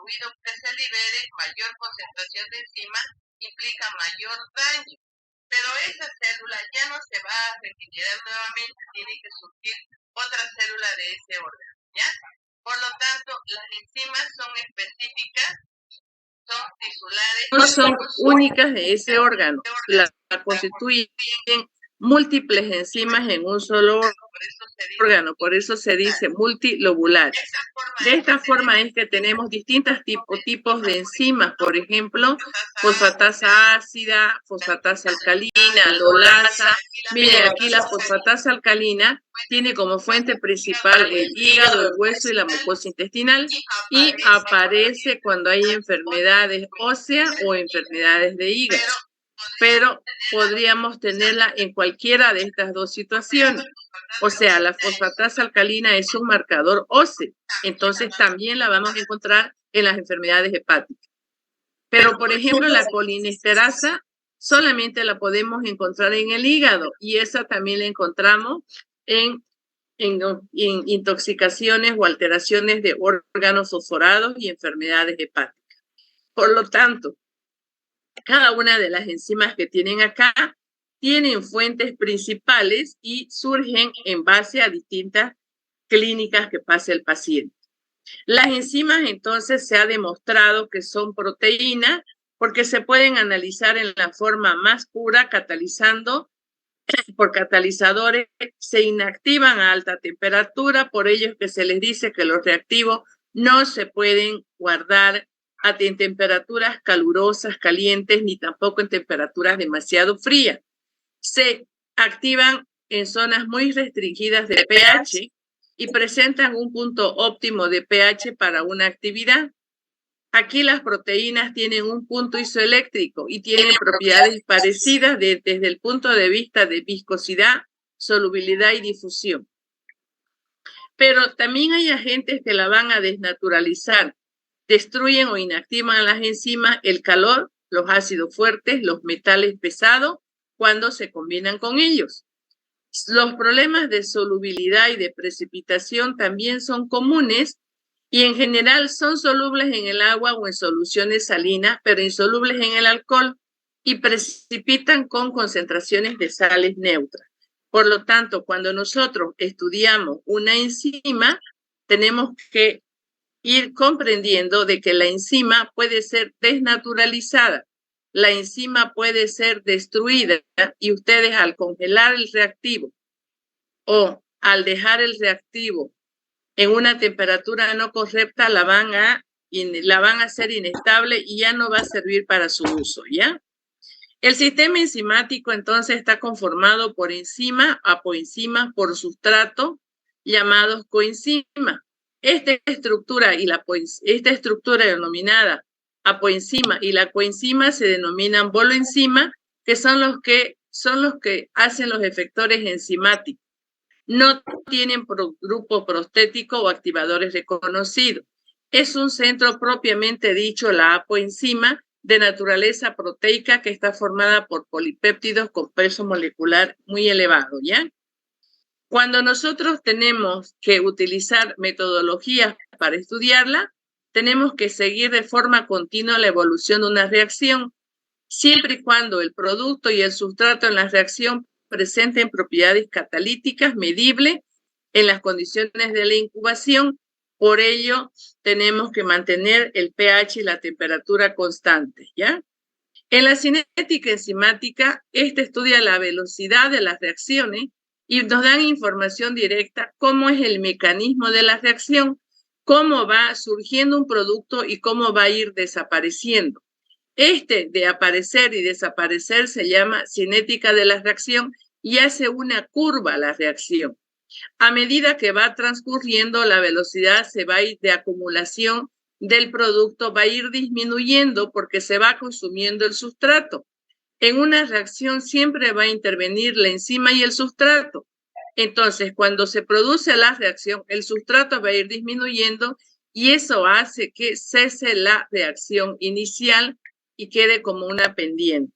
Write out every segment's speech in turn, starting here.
fluido que se libere, mayor concentración de enzima implica mayor daño. Pero esa célula ya no se va a regenerar nuevamente, tiene que surgir otra célula de ese órgano, ¿ya? Por lo tanto, las enzimas son específicas, son tisulares. No son únicas de ese órgano, la constituyen múltiples enzimas en un solo órgano, por eso se dice multilobular. De esta forma es que tenemos distintos tipos de enzimas, por ejemplo, fosfatasa ácida, fosfatasa alcalina, aldolasa. Miren, aquí la fosfatasa alcalina tiene como fuente principal el hígado, el hueso y la mucosa intestinal, y aparece cuando hay enfermedades óseas o enfermedades de hígado. Pero podríamos tenerla en cualquiera de estas dos situaciones. O sea, la fosfatasa alcalina es un marcador óseo, entonces también la vamos a encontrar en las enfermedades hepáticas. Pero, por ejemplo, la colinesterasa solamente la podemos encontrar en el hígado y esa también la encontramos en intoxicaciones o alteraciones de órganos fosforados y enfermedades hepáticas. Por lo tanto, cada una de las enzimas que tienen acá tienen fuentes principales y surgen en base a distintas clínicas que pasa el paciente. Las enzimas, entonces, se ha demostrado que son proteínas porque se pueden analizar en la forma más pura, catalizando por catalizadores, se inactivan a alta temperatura, por ello es que se les dice que los reactivos no se pueden guardar en temperaturas calurosas, calientes, ni tampoco en temperaturas demasiado frías. Se activan en zonas muy restringidas de pH y presentan un punto óptimo de pH para una actividad. Aquí las proteínas tienen un punto isoeléctrico y tienen propiedades parecidas desde el punto de vista de viscosidad, solubilidad y difusión. Pero también hay agentes que la van a desnaturalizar, destruyen o inactivan las enzimas, el calor, los ácidos fuertes, los metales pesados, cuando se combinan con ellos. Los problemas de solubilidad y de precipitación también son comunes y en general son solubles en el agua o en soluciones salinas, pero insolubles en el alcohol y precipitan con concentraciones de sales neutras. Por lo tanto, cuando nosotros estudiamos una enzima, tenemos que ir comprendiendo de que la enzima puede ser desnaturalizada, la enzima puede ser destruida y ustedes al congelar el reactivo o al dejar el reactivo en una temperatura no correcta, la van a hacer inestable y ya no va a servir para su uso, ¿ya? El sistema enzimático entonces está conformado por enzimas, apoenzimas, por sustrato, llamados coenzimas. Esta estructura denominada apoenzima y la coenzima se denominan boloenzima, que son los que hacen los efectores enzimáticos. No tienen grupo prostético o activadores reconocidos. Es un centro propiamente dicho, la apoenzima, de naturaleza proteica que está formada por polipéptidos con peso molecular muy elevado, ¿ya? Cuando nosotros tenemos que utilizar metodologías para estudiarla, tenemos que seguir de forma continua la evolución de una reacción, siempre y cuando el producto y el sustrato en la reacción presenten propiedades catalíticas medibles en las condiciones de la incubación. Por ello, tenemos que mantener el pH y la temperatura constantes, ¿ya? En la cinética enzimática, estudia la velocidad de las reacciones y nos dan información directa cómo es el mecanismo de la reacción, cómo va surgiendo un producto y cómo va a ir desapareciendo. De aparecer y desaparecer se llama cinética de la reacción y hace una curva a la reacción. A medida que va transcurriendo, la velocidad se va a ir de acumulación del producto, va a ir disminuyendo porque se va consumiendo el sustrato. En una reacción siempre va a intervenir la enzima y el sustrato. Entonces, cuando se produce la reacción, el sustrato va a ir disminuyendo y eso hace que cese la reacción inicial y quede como una pendiente.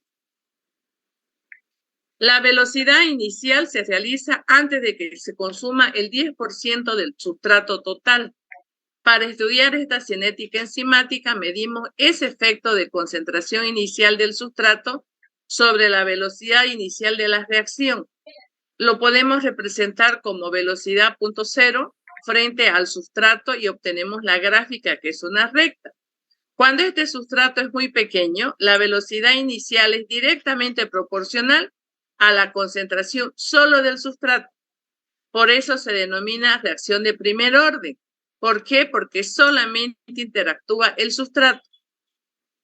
La velocidad inicial se realiza antes de que se consuma el 10% del sustrato total. Para estudiar esta cinética enzimática, medimos ese efecto de concentración inicial del sustrato sobre la velocidad inicial de la reacción. Lo podemos representar como velocidad punto cero frente al sustrato y obtenemos la gráfica, que es una recta. Cuando este sustrato es muy pequeño, la velocidad inicial es directamente proporcional a la concentración solo del sustrato. Por eso se denomina reacción de primer orden. ¿Por qué? Porque solamente interactúa el sustrato.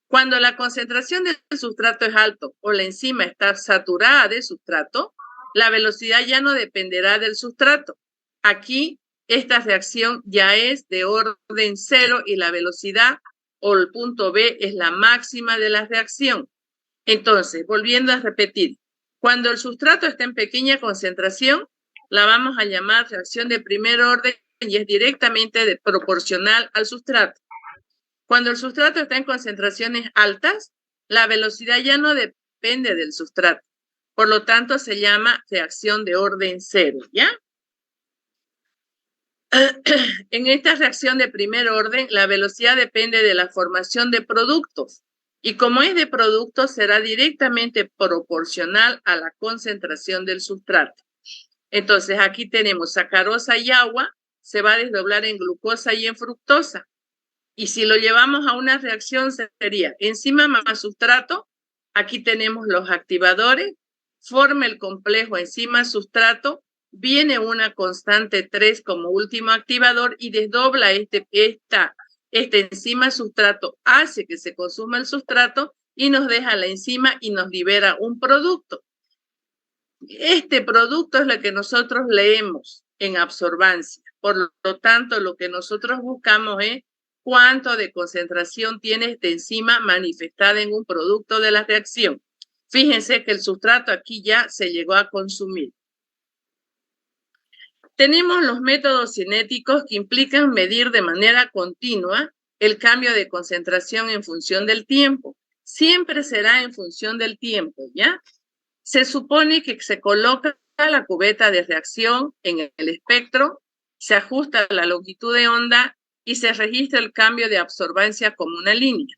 Cuando la concentración del sustrato es alto o la enzima está saturada de sustrato, la velocidad ya no dependerá del sustrato. Aquí, esta reacción ya es de orden cero y la velocidad o el punto B es la máxima de la reacción. Entonces, volviendo a repetir, cuando el sustrato está en pequeña concentración, la vamos a llamar reacción de primer orden y es directamente proporcional al sustrato. Cuando el sustrato está en concentraciones altas, la velocidad ya no depende del sustrato. Por lo tanto, se llama reacción de orden cero, ¿ya? En esta reacción de primer orden, la velocidad depende de la formación de productos. Y como es de productos, será directamente proporcional a la concentración del sustrato. Entonces, aquí tenemos sacarosa y agua, se va a desdoblar en glucosa y en fructosa. Y si lo llevamos a una reacción, sería enzima más sustrato. Aquí tenemos los activadores, forma el complejo enzima-sustrato, viene una constante 3 como último activador y desdobla esta enzima-sustrato, hace que se consuma el sustrato y nos deja la enzima y nos libera un producto. Este producto es lo que nosotros leemos en absorbancia. Por lo tanto, lo que nosotros buscamos es cuánto de concentración tiene esta enzima manifestada en un producto de la reacción. Fíjense que el sustrato aquí ya se llegó a consumir. Tenemos los métodos cinéticos que implican medir de manera continua el cambio de concentración en función del tiempo. Siempre será en función del tiempo, ¿ya? Se supone que se coloca la cubeta de reacción en el espectro, se ajusta la longitud de onda y se registra el cambio de absorbancia como una línea.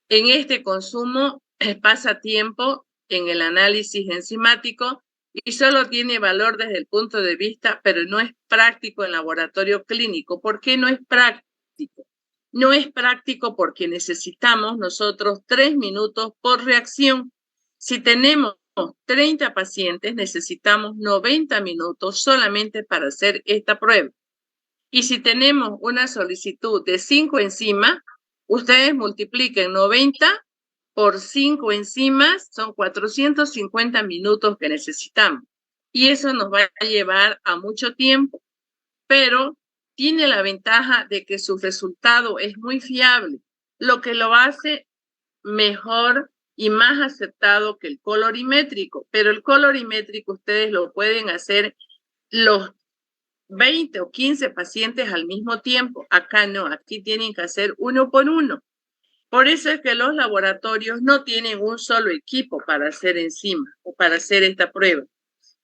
En este consumo pasa tiempo en el análisis enzimático y solo tiene valor desde el punto de vista, pero no es práctico en laboratorio clínico. ¿Por qué no es práctico? No es práctico porque necesitamos nosotros 3 minutos por reacción. Si tenemos 30 pacientes, necesitamos 90 minutos solamente para hacer esta prueba. Y si tenemos una solicitud de 5 enzimas, ustedes multipliquen 90 por 5 enzimas, son 450 minutos que necesitamos. Y eso nos va a llevar a mucho tiempo, pero tiene la ventaja de que su resultado es muy fiable, lo que lo hace mejor y más aceptado que el colorimétrico. Pero el colorimétrico ustedes lo pueden hacer los 20 o 15 pacientes al mismo tiempo. Acá no, aquí tienen que hacer uno por uno. Por eso es que los laboratorios no tienen un solo equipo para hacer enzima o para hacer esta prueba.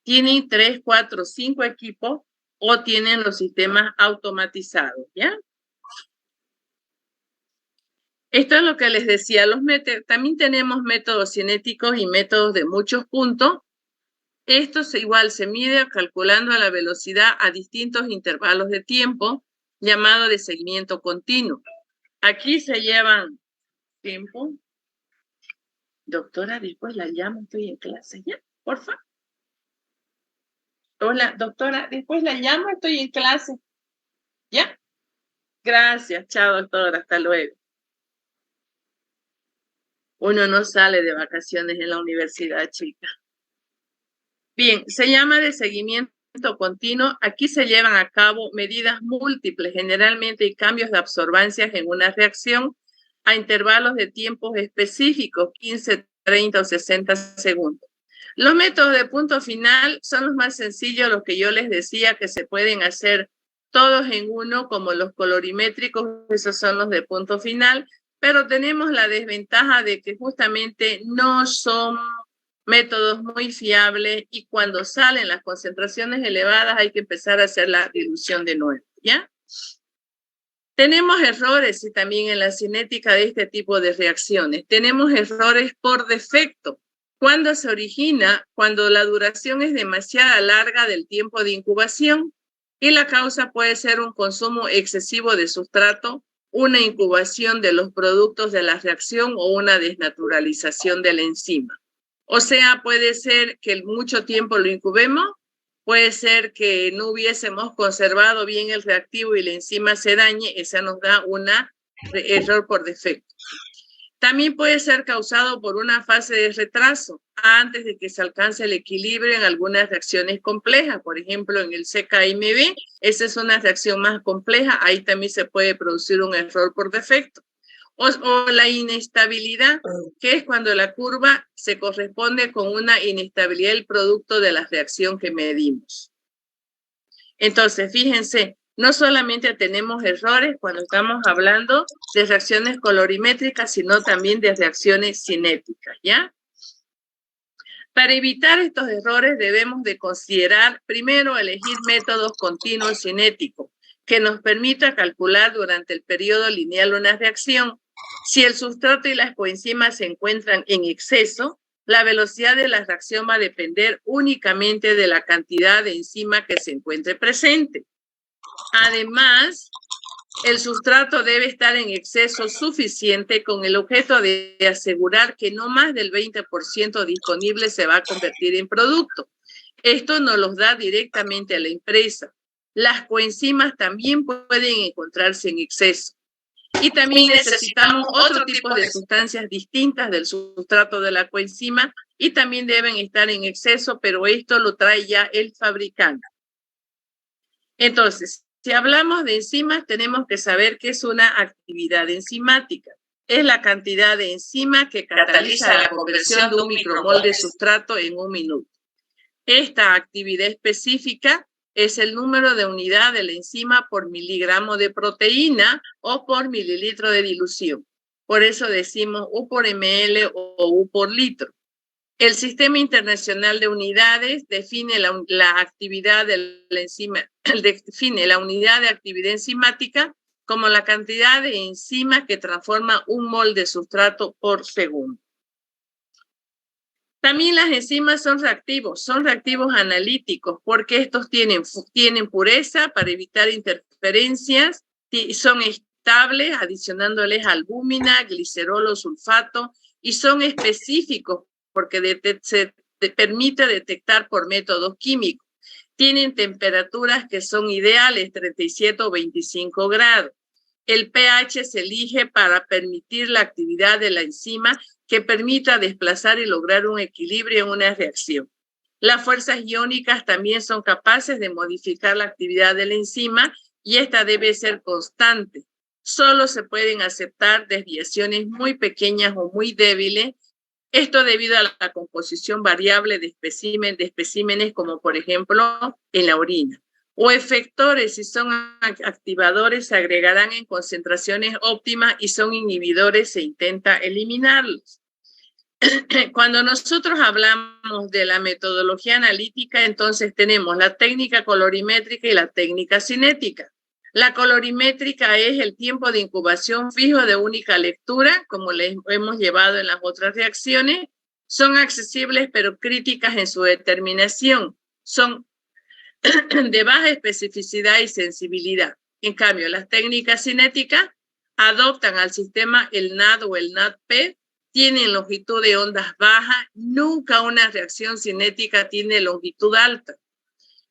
Tienen 3, 4, 5 equipos o tienen los sistemas automatizados, ¿ya? Esto es lo que les decía. También tenemos métodos cinéticos y métodos de muchos puntos. Esto igual se mide calculando la velocidad a distintos intervalos de tiempo, llamado de seguimiento continuo. Aquí se llevan tiempo. Doctora, después la llamo, estoy en clase, ¿ya? Porfa. Hola, doctora, después la llamo, estoy en clase. ¿Ya? Gracias, chao, doctora, hasta luego. Uno no sale de vacaciones en la universidad, chica. Bien, se llama de seguimiento continuo. Aquí se llevan a cabo medidas múltiples, generalmente hay cambios de absorbancias en una reacción a intervalos de tiempos específicos, 15, 30 o 60 segundos. Los métodos de punto final son los más sencillos, los que yo les decía que se pueden hacer todos en uno, como los colorimétricos, esos son los de punto final, pero tenemos la desventaja de que justamente no son métodos muy fiables y cuando salen las concentraciones elevadas hay que empezar a hacer la dilución de nuevo, ¿ya? Tenemos errores y también en la cinética de este tipo de reacciones. Tenemos errores por defecto. ¿Cuándo se origina? Cuando la duración es demasiado larga del tiempo de incubación y la causa puede ser un consumo excesivo de sustrato, una incubación de los productos de la reacción o una desnaturalización de la enzima. O sea, puede ser que mucho tiempo lo incubemos, puede ser que no hubiésemos conservado bien el reactivo y la enzima se dañe, esa nos da un error por defecto. También puede ser causado por una fase de retraso antes de que se alcance el equilibrio en algunas reacciones complejas. Por ejemplo, en el CKMB, esa es una reacción más compleja, ahí también se puede producir un error por defecto. O la inestabilidad, que es cuando la curva se corresponde con una inestabilidad del producto de la reacción que medimos. Entonces, fíjense, no solamente tenemos errores cuando estamos hablando de reacciones colorimétricas, sino también de reacciones cinéticas, ¿ya? Para evitar estos errores debemos de considerar, primero, elegir métodos continuos cinéticos que nos permita calcular durante el periodo lineal una reacción. Si el sustrato y las coenzimas se encuentran en exceso, la velocidad de la reacción va a depender únicamente de la cantidad de enzima que se encuentre presente. Además, el sustrato debe estar en exceso suficiente con el objeto de asegurar que no más del 20% disponible se va a convertir en producto. Esto nos lo da directamente a la empresa. Las coenzimas también pueden encontrarse en exceso. Y también necesitamos otro tipo de sustancias distintas del sustrato de la coenzima y también deben estar en exceso, pero esto lo trae ya el fabricante. Entonces, si hablamos de enzimas, tenemos que saber qué es una actividad enzimática. Es la cantidad de enzima que cataliza la conversión de un micromol de sustrato en un minuto. Esta actividad específica es el número de unidad de la enzima por miligramo de proteína o por mililitro de dilución. Por eso decimos U por ml o U por litro. El Sistema Internacional de Unidades define la actividad de la enzima, define la unidad de actividad enzimática como la cantidad de enzima que transforma un mol de sustrato por segundo. También las enzimas son reactivos analíticos porque estos tienen pureza para evitar interferencias, son estables adicionándoles albúmina, glicerol o sulfato y son específicos porque se permite detectar por métodos químicos. Tienen temperaturas que son ideales, 37 o 25 grados. El pH se elige para permitir la actividad de la enzima que permita desplazar y lograr un equilibrio en una reacción. Las fuerzas iónicas también son capaces de modificar la actividad de la enzima y esta debe ser constante. Solo se pueden aceptar desviaciones muy pequeñas o muy débiles. Esto debido a la composición variable de especímenes como por ejemplo en la orina. O efectores, si son activadores, se agregarán en concentraciones óptimas y son inhibidores, se intenta eliminarlos. Cuando nosotros hablamos de la metodología analítica, entonces tenemos la técnica colorimétrica y la técnica cinética. La colorimétrica es el tiempo de incubación fijo de única lectura, como les hemos llevado en las otras reacciones. Son accesibles pero críticas en su determinación. Son de baja especificidad y sensibilidad. En cambio, las técnicas cinéticas adoptan al sistema el NAD o el NADP, tienen longitud de ondas baja, nunca una reacción cinética tiene longitud alta.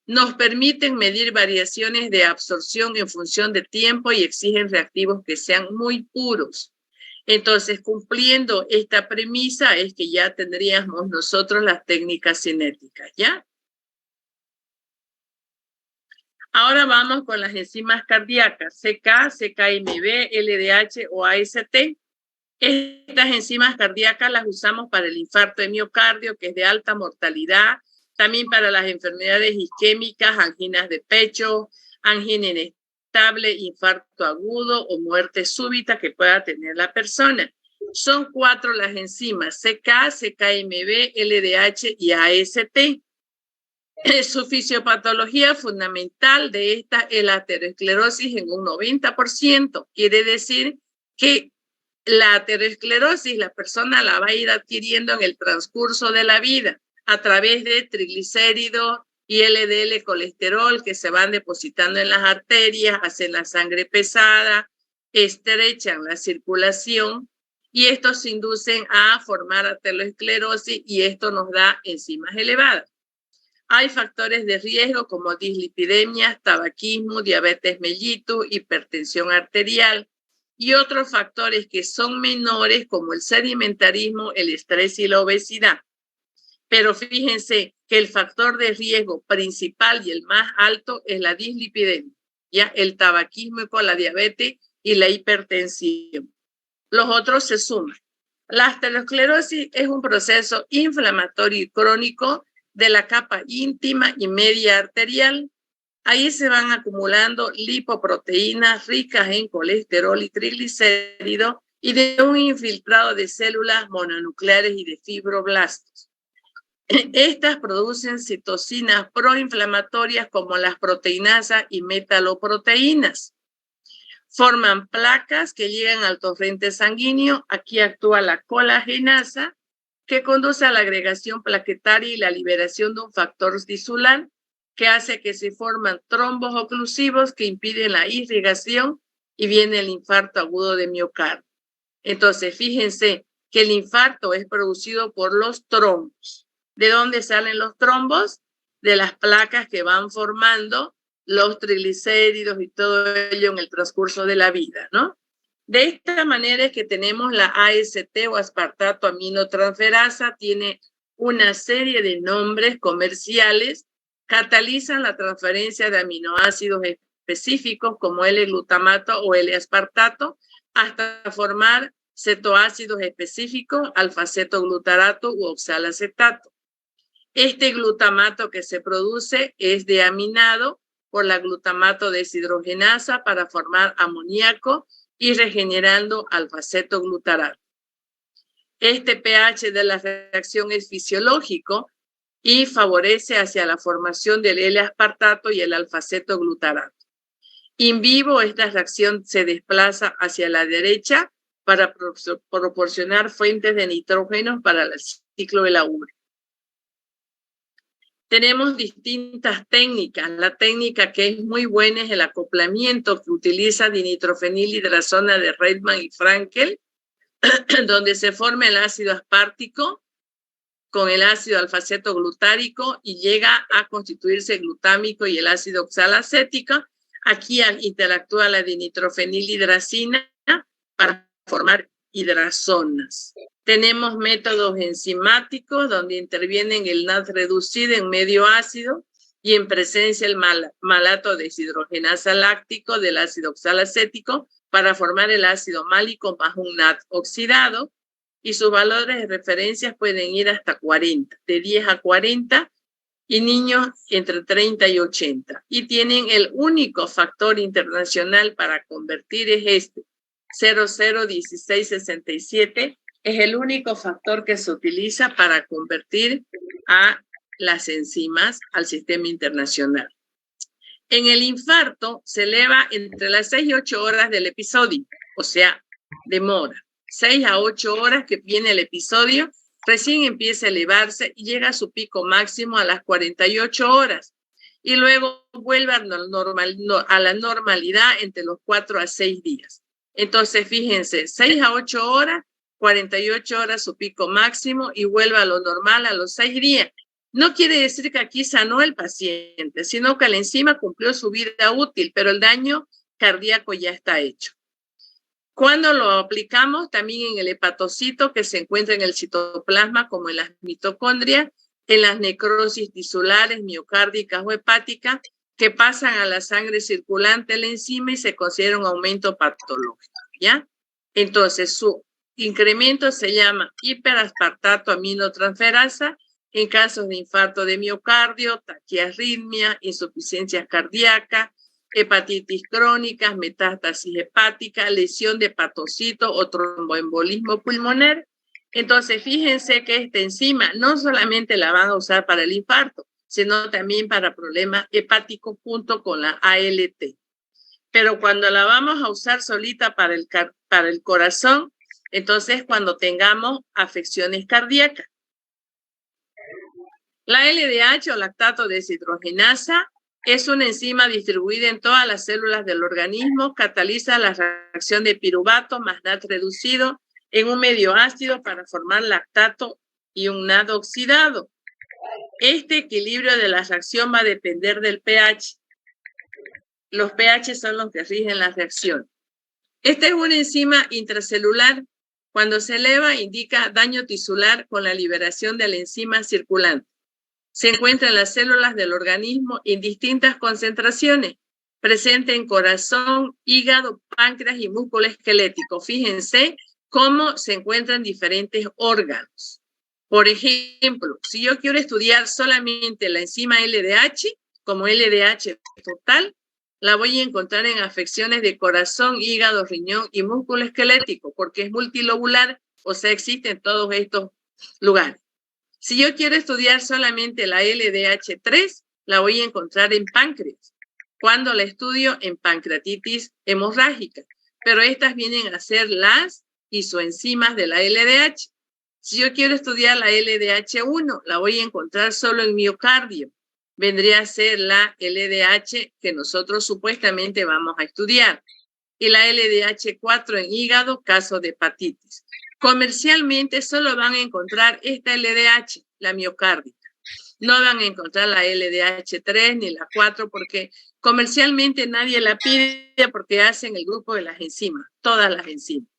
Nos permiten medir variaciones de absorción en función de tiempo y exigen reactivos que sean muy puros. Entonces, cumpliendo esta premisa es que ya tendríamos nosotros las técnicas cinéticas, ¿ya? Ahora vamos con las enzimas cardíacas, CK, CKMB, LDH o AST. Estas enzimas cardíacas las usamos para el infarto de miocardio, que es de alta mortalidad, también para las enfermedades isquémicas, anginas de pecho, angina inestable, infarto agudo o muerte súbita que pueda tener la persona. Son 4 las enzimas, CK, CKMB, LDH y AST. Su fisiopatología fundamental de esta es la aterosclerosis en un 90%. Quiere decir que la aterosclerosis la persona la va a ir adquiriendo en el transcurso de la vida a través de triglicéridos y LDL colesterol que se van depositando en las arterias, hacen la sangre pesada, estrechan la circulación y estos se inducen a formar aterosclerosis y esto nos da enzimas elevadas. Hay factores de riesgo como dislipidemias, tabaquismo, diabetes mellitus, hipertensión arterial y otros factores que son menores como el sedimentarismo, el estrés y la obesidad. Pero fíjense que el factor de riesgo principal y el más alto es la dislipidemia, ¿ya? El tabaquismo con la diabetes y la hipertensión. Los otros se suman. La aterosclerosis es un proceso inflamatorio y crónico de la capa íntima y media arterial. Ahí se van acumulando lipoproteínas ricas en colesterol y triglicéridos y de un infiltrado de células mononucleares y de fibroblastos. Estas producen citocinas proinflamatorias como las proteinasas y metaloproteínas. Forman placas que llegan al torrente sanguíneo. Aquí actúa la colagenasa, que conduce a la agregación plaquetaria y la liberación de un factor tisular que hace que se forman trombos oclusivos que impiden la irrigación y viene el infarto agudo de miocardio. Entonces, fíjense que el infarto es producido por los trombos. ¿De dónde salen los trombos? De las placas que van formando los triglicéridos y todo ello en el transcurso de la vida, ¿no? De esta manera es que tenemos la AST o aspartato aminotransferasa, tiene una serie de nombres comerciales, catalizan la transferencia de aminoácidos específicos como L-glutamato o L-aspartato hasta formar cetoácidos específicos, alfa-cetoglutarato u oxalacetato. Este glutamato que se produce es deaminado por la glutamato deshidrogenasa para formar amoníaco y regenerando alfa-cetoglutarato. Este pH de la reacción es fisiológico y favorece hacia la formación del L-aspartato y el alfa-cetoglutarato. In vivo, esta reacción se desplaza hacia la derecha para proporcionar fuentes de nitrógeno para el ciclo de la urea. Tenemos distintas técnicas. La técnica que es muy buena es el acoplamiento que utiliza dinitrofenilhidrazona de Redman y Frankel, donde se forma el ácido aspartico con el ácido alfa-cetoglutárico y llega a constituirse glutámico y el ácido oxalacético. Aquí interactúa la dinitrofenilhidracina para formar hidrazonas. Tenemos métodos enzimáticos donde intervienen el NAD reducido en medio ácido y en presencia el malato deshidrogenasa láctico del ácido oxalacético para formar el ácido málico más un NAD oxidado, y sus valores de referencia pueden ir hasta 40, de 10 a 40, y niños entre 30 y 80. Y tienen el único factor internacional para convertir es este, 001667, es el único factor que se utiliza para convertir a las enzimas al sistema internacional. En el infarto se eleva entre las 6 y 8 horas del episodio, o sea, demora. 6 a 8 horas que viene el episodio, recién empieza a elevarse y llega a su pico máximo a las 48 horas. Y luego vuelve a la normalidad entre los 4 a 6 días. Entonces, fíjense, 6 a 8 horas, 48 horas su pico máximo y vuelve a lo normal a los 6 días. No quiere decir que aquí sanó el paciente, sino que la enzima cumplió su vida útil, pero el daño cardíaco ya está hecho. Cuando lo aplicamos también en el hepatocito que se encuentra en el citoplasma como en las mitocondrias, en las necrosis tisulares, miocárdicas o hepáticas que pasan a la sangre circulante la enzima y se considera un aumento patológico, ¿ya? Entonces su incremento se llama hiperaspartato aminotransferasa en casos de infarto de miocardio, taquiarritmia, insuficiencia cardíaca, hepatitis crónicas, metástasis hepática, lesión de hepatocito o tromboembolismo pulmonar. Entonces, fíjense que esta enzima no solamente la van a usar para el infarto, sino también para problemas hepáticos junto con la ALT. Pero cuando la vamos a usar solita para el corazón, entonces cuando tengamos afecciones cardíacas. La LDH o lactato deshidrogenasa es una enzima distribuida en todas las células del organismo, cataliza la reacción de piruvato más NAD reducido en un medio ácido para formar lactato y un NAD oxidado. Este equilibrio de la reacción va a depender del pH. Los pH son los que rigen la reacción. Esta es una enzima intracelular. Cuando se eleva, indica daño tisular con la liberación de la enzima circulante. Se encuentra en las células del organismo en distintas concentraciones, presente en corazón, hígado, páncreas y músculo esquelético. Fíjense cómo se encuentran diferentes órganos. Por ejemplo, si yo quiero estudiar solamente la enzima LDH, como LDH total, la voy a encontrar en afecciones de corazón, hígado, riñón y músculo esquelético, porque es multilobular, o sea, existe en todos estos lugares. Si yo quiero estudiar solamente la LDH3, la voy a encontrar en páncreas, cuando la estudio en pancreatitis hemorrágica, pero estas vienen a ser las isoenzimas de la LDH. Si yo quiero estudiar la LDH1, la voy a encontrar solo en miocardio. Vendría a ser la LDH que nosotros supuestamente vamos a estudiar. Y la LDH4 en hígado, caso de hepatitis. Comercialmente solo van a encontrar esta LDH, la miocárdica. No van a encontrar la LDH3 ni la 4 porque comercialmente nadie la pide porque hacen el grupo de las enzimas, todas las enzimas.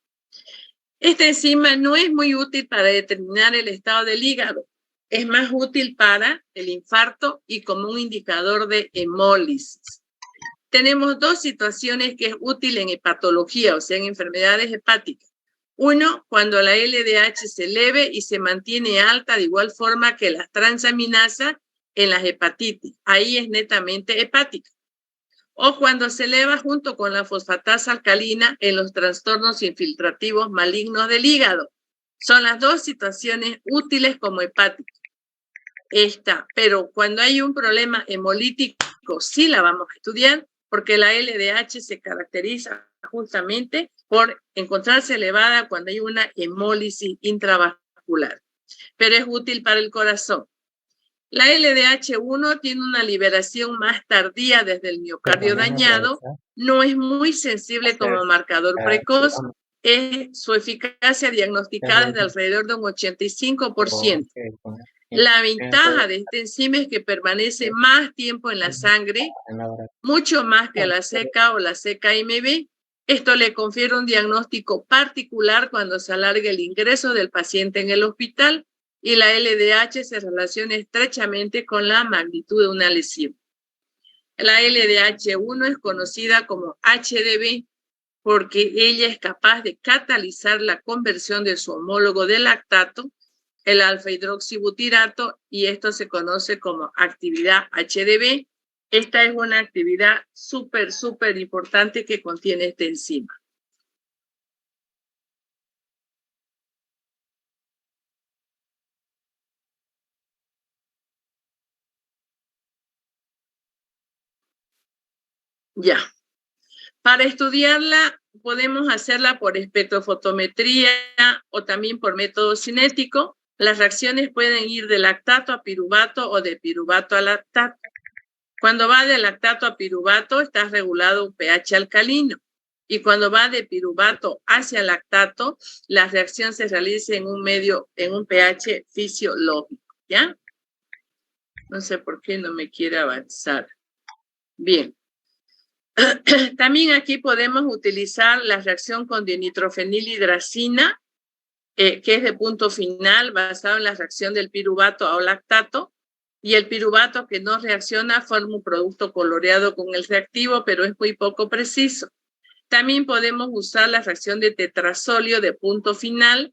Esta enzima no es muy útil para determinar el estado del hígado. Es más útil para el infarto y como un indicador de hemólisis. Tenemos dos situaciones que es útil en hepatología, o sea, en enfermedades hepáticas. Uno, cuando la LDH se eleve y se mantiene alta de igual forma que las transaminasas en las hepatitis. Ahí es netamente hepática. O cuando se eleva junto con la fosfatasa alcalina en los trastornos infiltrativos malignos del hígado. Son las dos situaciones útiles como hepáticas. Pero cuando hay un problema hemolítico, sí la vamos a estudiar, porque la LDH se caracteriza justamente por encontrarse elevada cuando hay una hemólisis intravascular, pero es útil para el corazón. La LDH1 tiene una liberación más tardía desde el miocardio dañado, no es muy sensible como marcador precoz, su eficacia diagnosticada es de alrededor de un 85%. La ventaja de esta enzima es que permanece más tiempo en la sangre, mucho más que la CK o la CKMB. Esto le confiere un diagnóstico particular cuando se alarga el ingreso del paciente en el hospital y la LDH se relaciona estrechamente con la magnitud de una lesión. La LDH1 es conocida como HDB porque ella es capaz de catalizar la conversión de su homólogo de lactato, el alfa-hidroxibutirato, y esto se conoce como actividad HDB. Esta es una actividad súper importante que contiene esta enzima. Ya. Para estudiarla, podemos hacerla por espectrofotometría o también por método cinético. Las reacciones pueden ir de lactato a piruvato o de piruvato a lactato. Cuando va de lactato a piruvato, está regulado un pH alcalino. Y cuando va de piruvato hacia lactato, la reacción se realiza en un pH fisiológico, ¿ya? No sé por qué no me quiere avanzar. Bien. También aquí podemos utilizar la reacción con dinitrofenilhidracina, que es de punto final, basado en la reacción del piruvato a lactato. Y el piruvato que no reacciona forma un producto coloreado con el reactivo, pero es muy poco preciso. También podemos usar la reacción de tetrazolio de punto final,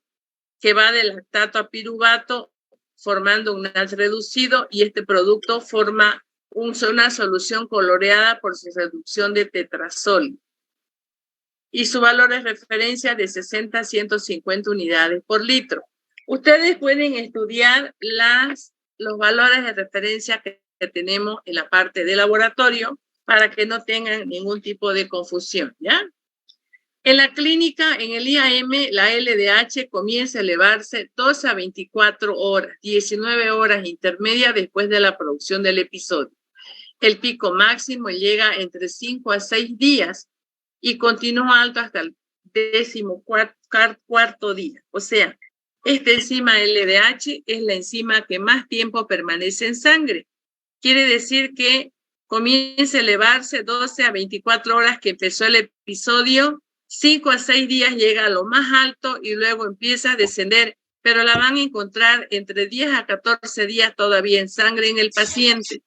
que va de lactato a piruvato, formando un NAD reducido, y este producto forma una solución coloreada por su reducción de tetrazolio. Y su valor de referencia de 60 a 150 unidades por litro. Ustedes pueden estudiar los valores de referencia que tenemos en la parte de laboratorio para que no tengan ningún tipo de confusión, ¿ya? En la clínica, en el IAM, la LDH comienza a elevarse 12 a 24 horas, 19 horas intermedias después de la producción del episodio. El pico máximo llega entre 5 a 6 días y continúa alto hasta el 14º día. O sea, esta enzima LDH es la enzima que más tiempo permanece en sangre. Quiere decir que comienza a elevarse 12 a 24 horas que empezó el episodio, 5 a 6 días llega a lo más alto y luego empieza a descender, pero la van a encontrar entre 10 a 14 días todavía en sangre en el paciente.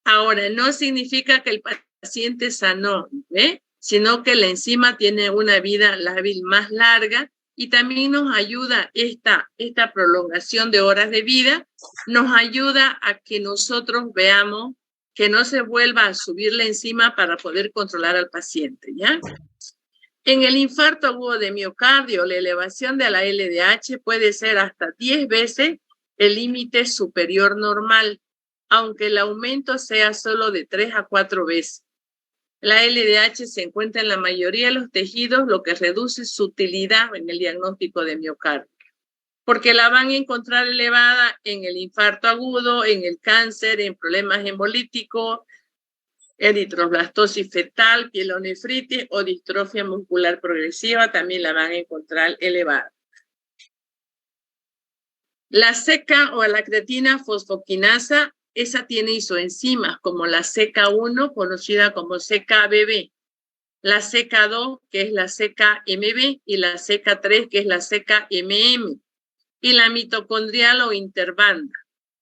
Ahora, no significa que el paciente sanó, ¿ve? Sino que la enzima tiene una vida lábil más larga y también nos ayuda esta prolongación de horas de vida, nos ayuda a que nosotros veamos que no se vuelva a subir la enzima para poder controlar al paciente, ¿ya? En el infarto agudo de miocardio, la elevación de la LDH puede ser hasta 10 veces el límite superior normal, aunque el aumento sea solo de 3 a 4 veces. La LDH se encuentra en la mayoría de los tejidos, lo que reduce su utilidad en el diagnóstico de miocardio, porque la van a encontrar elevada en el infarto agudo, en el cáncer, en problemas hemolíticos, eritroblastosis fetal, pielonefritis o distrofia muscular progresiva, también la van a encontrar elevada. La CK o la creatina fosfoquinasa, esa tiene isoenzimas como la CK1, conocida como CKBB, la CK2, que es la CKMB, y la CK3, que es la CKMM, y la mitocondrial o interbanda.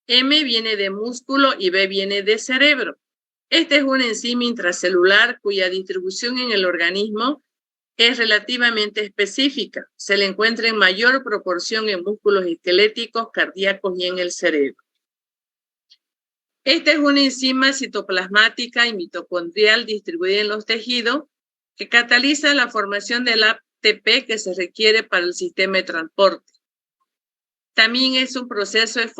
M viene de músculo y B viene de cerebro. Esta es una enzima intracelular cuya distribución en el organismo es relativamente específica. Se le encuentra en mayor proporción en músculos esqueléticos, cardíacos y en el cerebro. Esta es una enzima citoplasmática y mitocondrial distribuida en los tejidos que cataliza la formación del ATP que se requiere para el sistema de transporte. También es un proceso de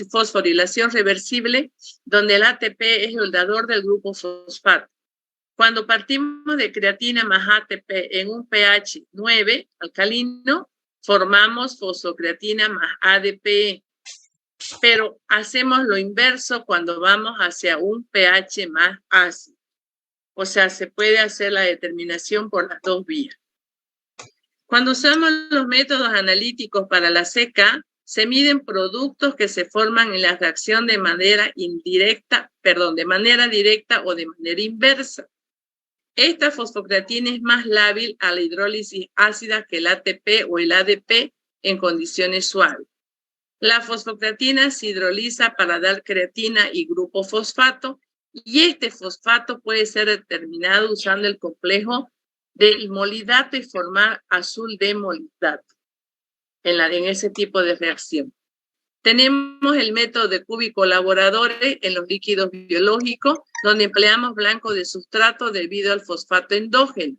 fosforilación reversible donde el ATP es el dador del grupo fosfato. Cuando partimos de creatina más ATP en un pH 9 alcalino, formamos fosfocreatina más ADP. Pero hacemos lo inverso cuando vamos hacia un pH más ácido. O sea, se puede hacer la determinación por las dos vías. Cuando usamos los métodos analíticos para la CK, se miden productos que se forman en la reacción de manera directa o de manera inversa. Esta fosfocreatina es más lábil a la hidrólisis ácida que el ATP o el ADP en condiciones suaves. La fosfocreatina se hidroliza para dar creatina y grupo fosfato, y este fosfato puede ser determinado usando el complejo del molidato y formar azul de molidato en ese tipo de reacción. Tenemos el método de cubicolaboradores en los líquidos biológicos, donde empleamos blanco de sustrato debido al fosfato endógeno.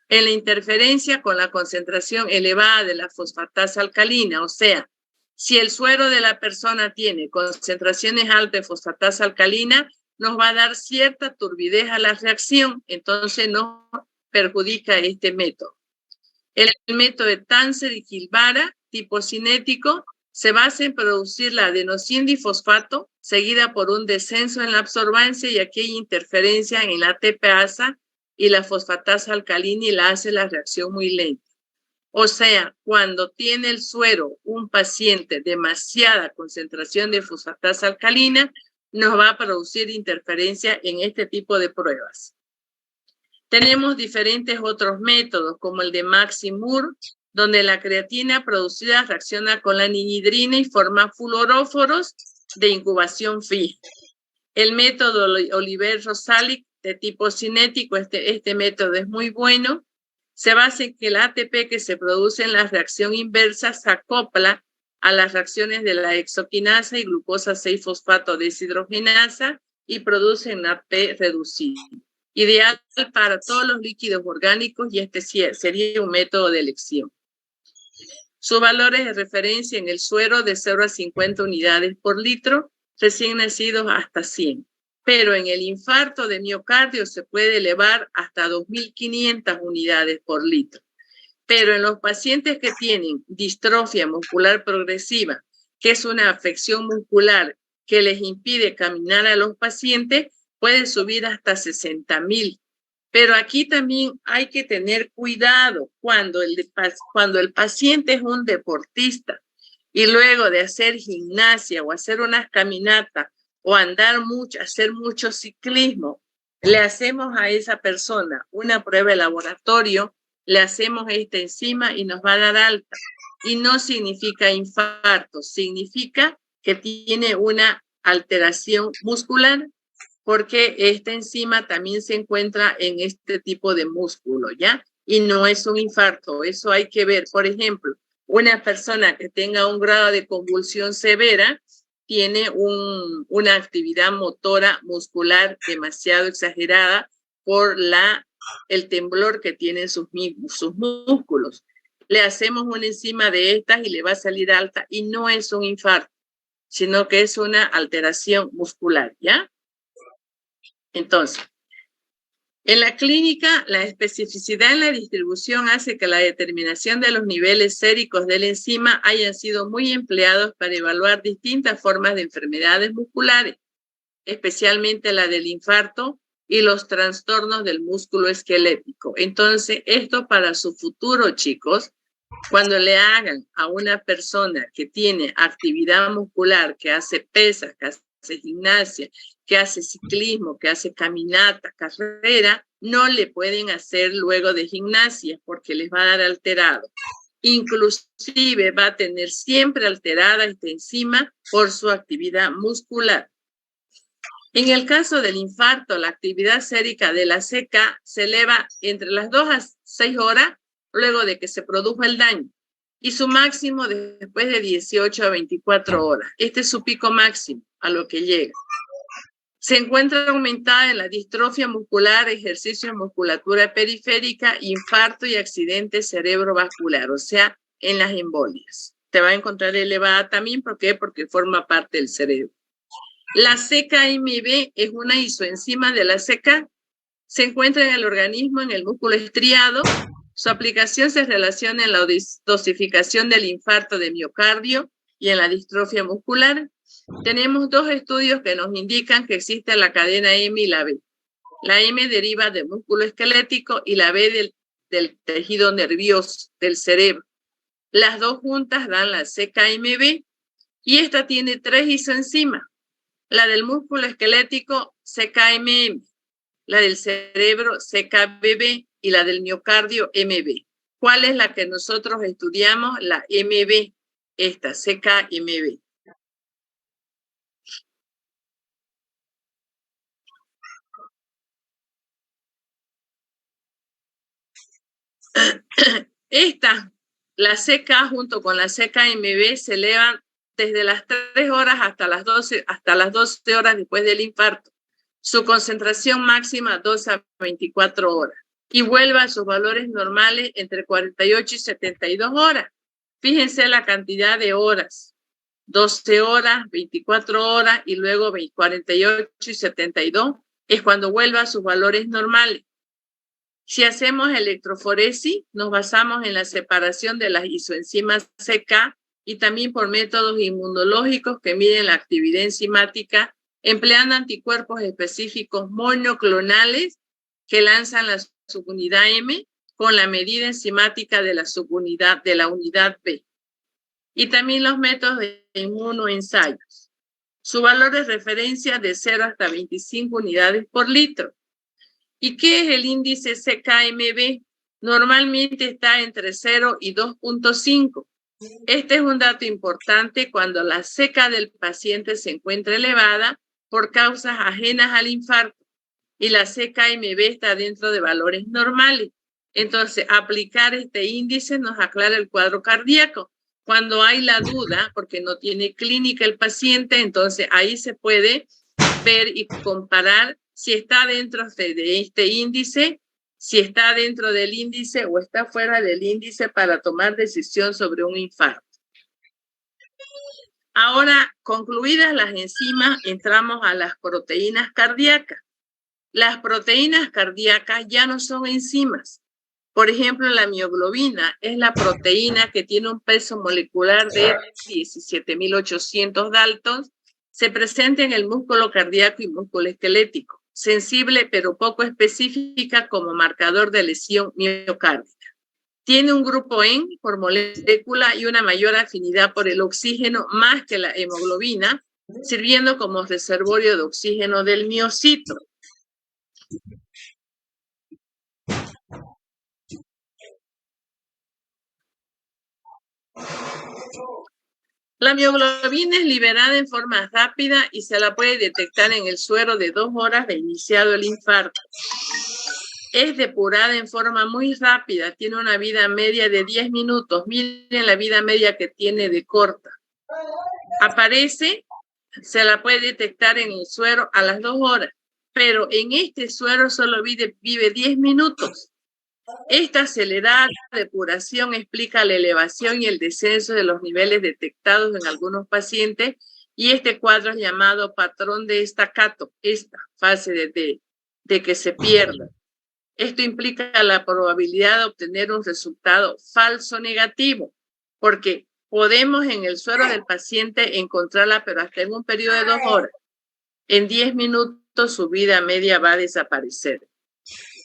En la interferencia con la concentración elevada de la fosfatasa alcalina, o sea, si el suero de la persona tiene concentraciones altas de fosfatasa alcalina, nos va a dar cierta turbidez a la reacción, entonces nos perjudica este método. El método de Tanzer y Gilbara, tipo cinético, se basa en producir la adenosindifosfato, seguida por un descenso en la absorbancia, y aquí hay interferencia en la ATPasa y la fosfatasa alcalina y la hace la reacción muy lenta. O sea, cuando tiene el suero un paciente demasiada concentración de fosfatasa alcalina, nos va a producir interferencia en este tipo de pruebas. Tenemos diferentes otros métodos, como el de Maxi-Moore, donde la creatina producida reacciona con la anhidrina y forma fluoróforos de incubación fija. El método Oliver-Rosalic de tipo cinético, este método es muy bueno. Se basa en que el ATP que se produce en la reacción inversa se acopla a las reacciones de la hexoquinasa y glucosa 6-fosfato deshidrogenasa y produce un ATP reducido. Ideal para todos los líquidos orgánicos, y este sería un método de elección. Sus valores de referencia en el suero de 0 a 50 unidades por litro recién nacidos hasta 100. Pero en el infarto de miocardio se puede elevar hasta 2.500 unidades por litro. Pero en los pacientes que tienen distrofia muscular progresiva, que es una afección muscular que les impide caminar a los pacientes, puede subir hasta 60.000. Pero aquí también hay que tener cuidado cuando el paciente es un deportista y luego de hacer gimnasia o hacer unas caminatas o andar mucho, hacer mucho ciclismo, le hacemos a esa persona una prueba de laboratorio, le hacemos esta enzima y nos va a dar alta. Y no significa infarto, significa que tiene una alteración muscular, porque esta enzima también se encuentra en este tipo de músculo, ¿ya? Y no es un infarto, eso hay que ver. Por ejemplo, una persona que tenga un grado de convulsión severa tiene una actividad motora muscular demasiado exagerada por el temblor que tienen sus músculos. Le hacemos una enzima de estas y le va a salir alta y no es un infarto, sino que es una alteración muscular, ¿ya? Entonces, en la clínica, la especificidad en la distribución hace que la determinación de los niveles séricos de la enzima hayan sido muy empleados para evaluar distintas formas de enfermedades musculares, especialmente la del infarto y los trastornos del músculo esquelético. Entonces, esto para su futuro, chicos, cuando le hagan a una persona que tiene actividad muscular, que hace pesas, que hace gimnasia, que hace ciclismo, que hace caminata, carrera, no le pueden hacer luego de gimnasia porque les va a dar alterado. Inclusive va a tener siempre alterada esta enzima por su actividad muscular. En el caso del infarto, la actividad sérica de la CK se eleva entre las 2 a 6 horas luego de que se produjo el daño y su máximo después de 18 a 24 horas. Este es su pico máximo a lo que llega. Se encuentra aumentada en la distrofia muscular, ejercicio de musculatura periférica, infarto y accidente cerebrovascular, o sea, en las embolias. Te va a encontrar elevada también, ¿por qué? Porque forma parte del cerebro. La CKMB es una isoenzima de la CK. Se encuentra en el organismo, en el músculo estriado. Su aplicación se relaciona en la dosificación del infarto de miocardio y en la distrofia muscular. Tenemos 2 estudios que nos indican que existe la cadena M y la B. La M deriva del músculo esquelético y la B del tejido nervioso, del cerebro. Las 2 juntas dan la CKMB y esta tiene 3 isoenzimas. La del músculo esquelético, CKMM, la del cerebro, CKBB, y la del miocardio, MB. ¿Cuál es la que nosotros estudiamos? La MB, esta, CKMB. Esta, la CK junto con la CKMB se elevan desde las 3 horas hasta las 12 horas después del infarto. Su concentración máxima 12 a 24 horas y vuelve a sus valores normales entre 48 y 72 horas. Fíjense la cantidad de horas, 12 horas, 24 horas y luego 48 y 72 es cuando vuelve a sus valores normales. Si hacemos electroforesis, nos basamos en la separación de las isoenzimas CK y también por métodos inmunológicos que miden la actividad enzimática, empleando anticuerpos específicos monoclonales que lanzan la subunidad M con la medida enzimática de la subunidad de la unidad B. Y también los métodos de inmunoensayos. Su valor de referencia de 0 hasta 25 unidades por litro. ¿Y qué es el índice CKMB? Normalmente está entre 0 y 2.5. Este es un dato importante cuando la CK del paciente se encuentra elevada por causas ajenas al infarto y la CKMB está dentro de valores normales. Entonces, aplicar este índice nos aclara el cuadro cardíaco. Cuando hay la duda, porque no tiene clínica el paciente, entonces ahí se puede ver y comparar si está dentro de este índice, si está dentro del índice o está fuera del índice para tomar decisión sobre un infarto. Ahora, concluidas las enzimas, entramos a las proteínas cardíacas. Las proteínas cardíacas ya no son enzimas. Por ejemplo, la mioglobina es la proteína que tiene un peso molecular de 17.800 daltons. Se presenta en el músculo cardíaco y músculo esquelético, sensible pero poco específica como marcador de lesión miocárdica. Tiene un grupo N por molécula y una mayor afinidad por el oxígeno más que la hemoglobina, sirviendo como reservorio de oxígeno del miocito. La mioglobina es liberada en forma rápida y se la puede detectar en el suero de 2 horas de iniciado el infarto. Es depurada en forma muy rápida, tiene una vida media de 10 minutos. Miren la vida media que tiene de corta. Aparece, se la puede detectar en el suero a las 2 horas, pero en este suero solo vive 10 minutos. Esta acelerada depuración explica la elevación y el descenso de los niveles detectados en algunos pacientes, y este cuadro es llamado patrón de estacato, esta fase de que se pierda. Esto implica la probabilidad de obtener un resultado falso negativo, porque podemos en el suero del paciente encontrarla, pero hasta en un periodo de 2 horas. En 10 minutos su vida media va a desaparecer.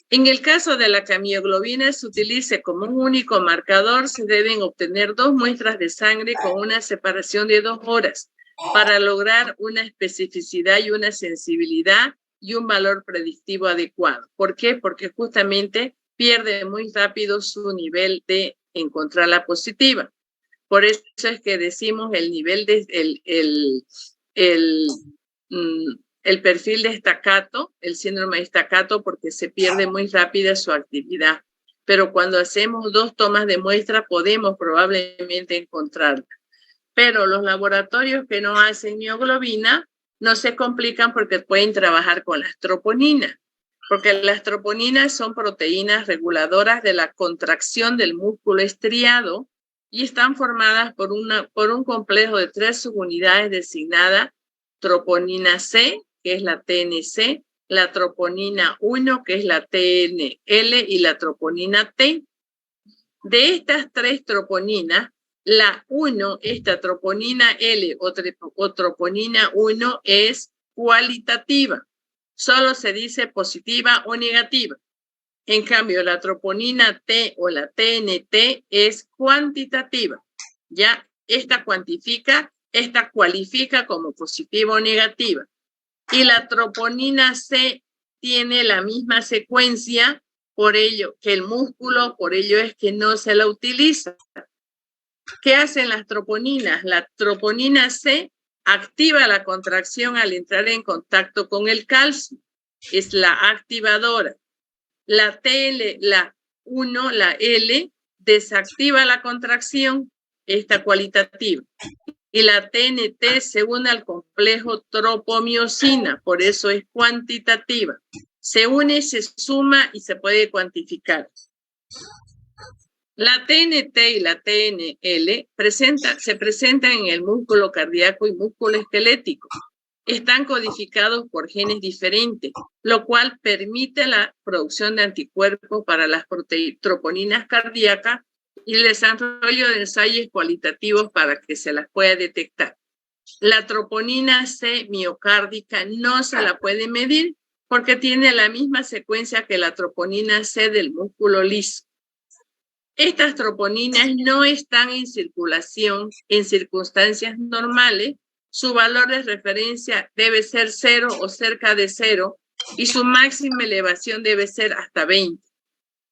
En el caso de la que mioglobina se utilice como un único marcador, se deben obtener 2 muestras de sangre con una separación de 2 horas para lograr una especificidad y una sensibilidad y un valor predictivo adecuado. ¿Por qué? Porque justamente pierde muy rápido su nivel de encontrarla positiva. Por eso es que decimos el nivel de el perfil de Staccato, el síndrome de Staccato, porque se pierde muy rápida su actividad. Pero cuando hacemos 2 tomas de muestra podemos probablemente encontrarla. Pero los laboratorios que no hacen mioglobina no se complican porque pueden trabajar con las troponinas, porque las troponinas son proteínas reguladoras de la contracción del músculo estriado y están formadas por un complejo de 3 subunidades designadas troponina C, que es la TNC, la troponina 1, que es la TNL, y la troponina T. De estas 3 troponinas, la 1, esta troponina L o troponina 1, es cualitativa. Solo se dice positiva o negativa. En cambio, la troponina T o la TNT es cuantitativa. Ya, esta cuantifica, esta cualifica como positiva o negativa. Y la troponina C tiene la misma secuencia, por ello que el músculo, por ello es que no se la utiliza. ¿Qué hacen las troponinas? La troponina C activa la contracción al entrar en contacto con el calcio. Es la activadora. La TL, la 1, la L, desactiva la contracción, esta cualitativa. Y la TNT se une al complejo tropomiosina, por eso es cuantitativa. Se une, se suma y se puede cuantificar. La TNT y la TNL se presentan en el músculo cardíaco y músculo esquelético. Están codificados por genes diferentes, lo cual permite la producción de anticuerpos para las troponinas cardíacas y el desarrollo de ensayos cualitativos para que se las pueda detectar. La troponina C miocárdica no se la puede medir porque tiene la misma secuencia que la troponina C del músculo liso. Estas troponinas no están en circulación en circunstancias normales. Su valor de referencia debe ser 0 o cerca de 0 y su máxima elevación debe ser hasta 20,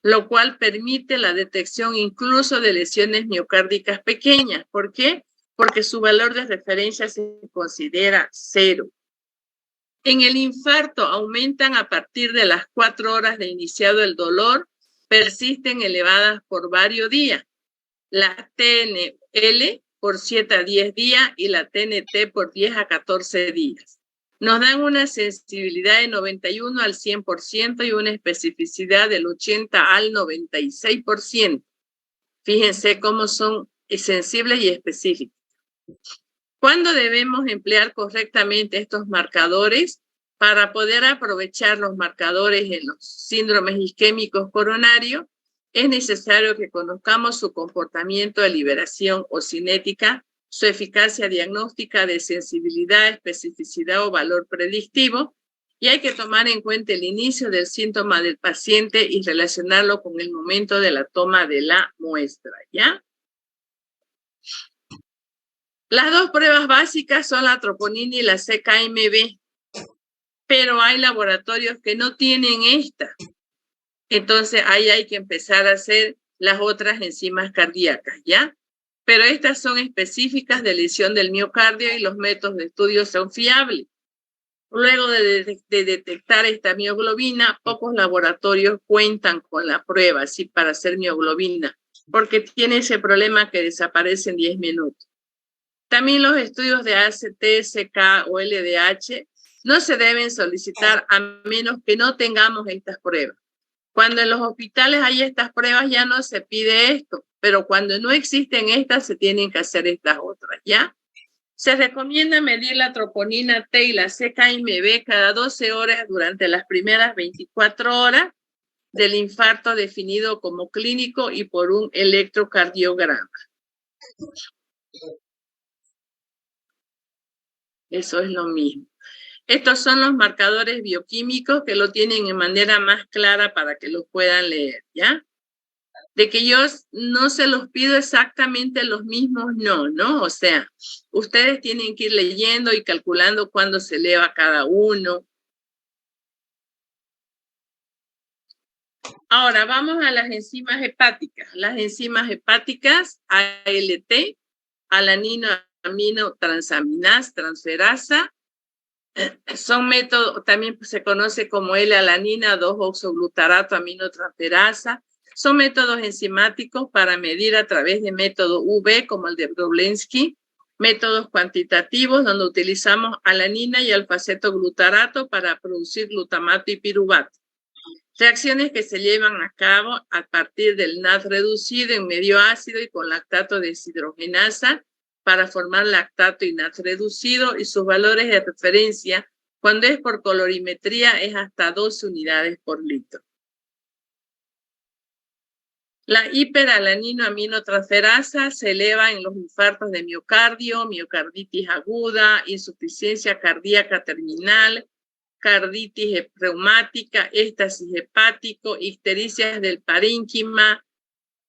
lo cual permite la detección incluso de lesiones miocárdicas pequeñas. ¿Por qué? Porque su valor de referencia se considera 0. En el infarto aumentan a partir de las 4 horas de iniciado el dolor, persisten elevadas por varios días. La TNL por 7 a 10 días y la TNT por 10 a 14 días. Nos dan una sensibilidad de 91 al 100% y una especificidad del 80 al 96%. Fíjense cómo son sensibles y específicas. ¿Cuándo debemos emplear correctamente estos marcadores? Para poder aprovechar los marcadores en los síndromes isquémicos coronarios, es necesario que conozcamos su comportamiento de liberación o cinética, su eficacia diagnóstica de sensibilidad, especificidad o valor predictivo, y hay que tomar en cuenta el inicio del síntoma del paciente y relacionarlo con el momento de la toma de la muestra, ¿ya? Las dos pruebas básicas son la troponina y la CKMB, pero hay laboratorios que no tienen esta. Entonces, ahí hay que empezar a hacer las otras enzimas cardíacas, ¿ya? Pero estas son específicas de lesión del miocardio y los métodos de estudio son fiables. Luego de detectar esta mioglobina, pocos laboratorios cuentan con la prueba, ¿sí? Para hacer mioglobina, porque tiene ese problema que desaparece en 10 minutos. También los estudios de ACT, CK o LDH no se deben solicitar a menos que no tengamos estas pruebas. Cuando en los hospitales hay estas pruebas ya no se pide esto, pero cuando no existen estas se tienen que hacer estas otras, ¿ya? Se recomienda medir la troponina T y la CKMB cada 12 horas durante las primeras 24 horas del infarto definido como clínico y por un electrocardiograma. Eso es lo mismo. Estos son los marcadores bioquímicos que lo tienen de manera más clara para que lo puedan leer, ¿ya? De que yo no se los pido exactamente los mismos, no. O sea, ustedes tienen que ir leyendo y calculando cuándo se eleva cada uno. Ahora, vamos a las enzimas hepáticas. Las enzimas hepáticas, ALT, alanino-amino-transaminasa, transferasa, son métodos, también se conoce como L-alanina, 2-oxoglutarato, aminotransferasa. Son métodos enzimáticos para medir a través de método UV, como el de Brobensky, métodos cuantitativos donde utilizamos alanina y alfa-acetoglutarato para producir glutamato y piruvato. Reacciones que se llevan a cabo a partir del NAD reducido en medio ácido y con lactato deshidrogenasa para formar lactato y NAD reducido, y sus valores de referencia cuando es por colorimetría es hasta 12 unidades por litro. La hiperalanino-aminotransferasa se eleva en los infartos de miocardio, miocarditis aguda, insuficiencia cardíaca terminal, carditis reumática, éxtasis hepático, ictericias del parénquima,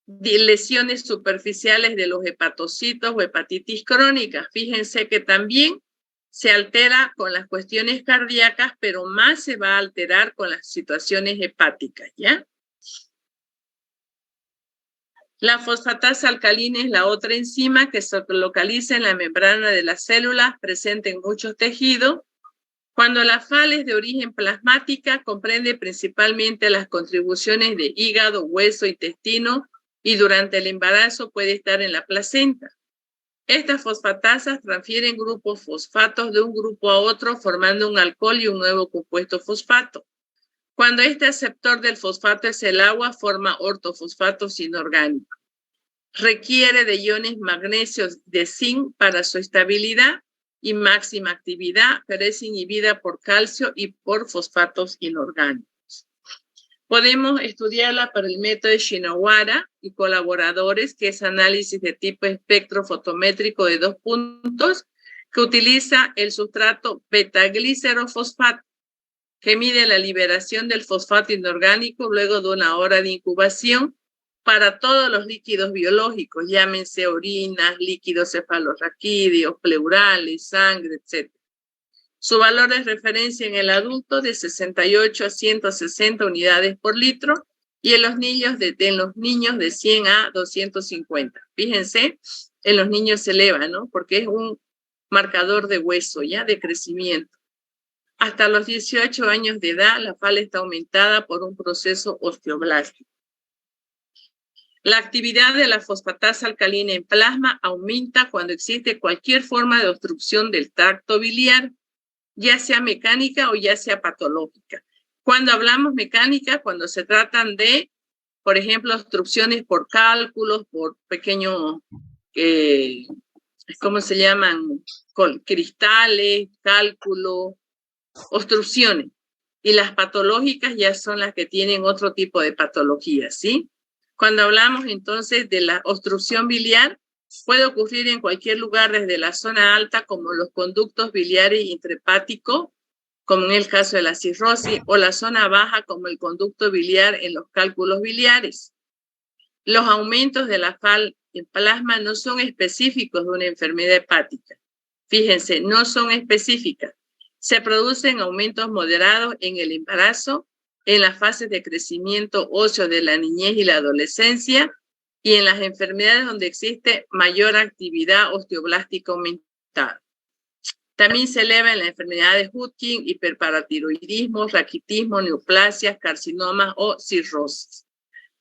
lesiones superficiales de los hepatocitos o hepatitis crónica. Fíjense que también se altera con las cuestiones cardíacas, pero más se va a alterar con las situaciones hepáticas, ¿ya? La fosfatasa alcalina es la otra enzima que se localiza en la membrana de las células, presente en muchos tejidos. Cuando la FAL es de origen plasmática, comprende principalmente las contribuciones de hígado, hueso, intestino, y durante el embarazo puede estar en la placenta. Estas fosfatasas transfieren grupos fosfatos de un grupo a otro, formando un alcohol y un nuevo compuesto fosfato. Cuando este aceptor del fosfato es el agua, forma ortofosfatos inorgánicos. Requiere de iones magnesios de zinc para su estabilidad y máxima actividad, pero es inhibida por calcio y por fosfatos inorgánicos. Podemos estudiarla por el método de Shinawara y colaboradores, que es análisis de tipo espectro fotométrico de 2 puntos, que utiliza el sustrato betaglicerofosfato, que mide la liberación del fosfato inorgánico luego de 1 hora de incubación para todos los líquidos biológicos, llámense orinas, líquidos cefalorraquídeos, pleurales, sangre, etc. Su valor de referencia en el adulto de 68 a 160 unidades por litro y en los niños de 100 a 250. Fíjense, en los niños se eleva, ¿no? Porque es un marcador de hueso, ¿ya? De crecimiento. Hasta los 18 años de edad, la FAL está aumentada por un proceso osteoblástico. La actividad de la fosfatasa alcalina en plasma aumenta cuando existe cualquier forma de obstrucción del tracto biliar, ya sea mecánica o ya sea patológica. Cuando hablamos mecánica, cuando se tratan de, por ejemplo, obstrucciones por cálculos, por pequeños ¿cómo se llaman? Cristales, cálculo, obstrucciones. Y las patológicas ya son las que tienen otro tipo de patologías, ¿sí? Cuando hablamos entonces de la obstrucción biliar, puede ocurrir en cualquier lugar desde la zona alta como los conductos biliares intrahepáticos, como en el caso de la cirrosis, o la zona baja como el conducto biliar en los cálculos biliares. Los aumentos de la FAL en plasma no son específicos de una enfermedad hepática. Fíjense, no son específicas. Se producen aumentos moderados en el embarazo, en las fases de crecimiento óseo de la niñez y la adolescencia y en las enfermedades donde existe mayor actividad osteoblástica aumentada. También se eleva en las enfermedades de Hodgkin, hiperparatiroidismo, raquitismo, neoplasias, carcinomas o cirrosis.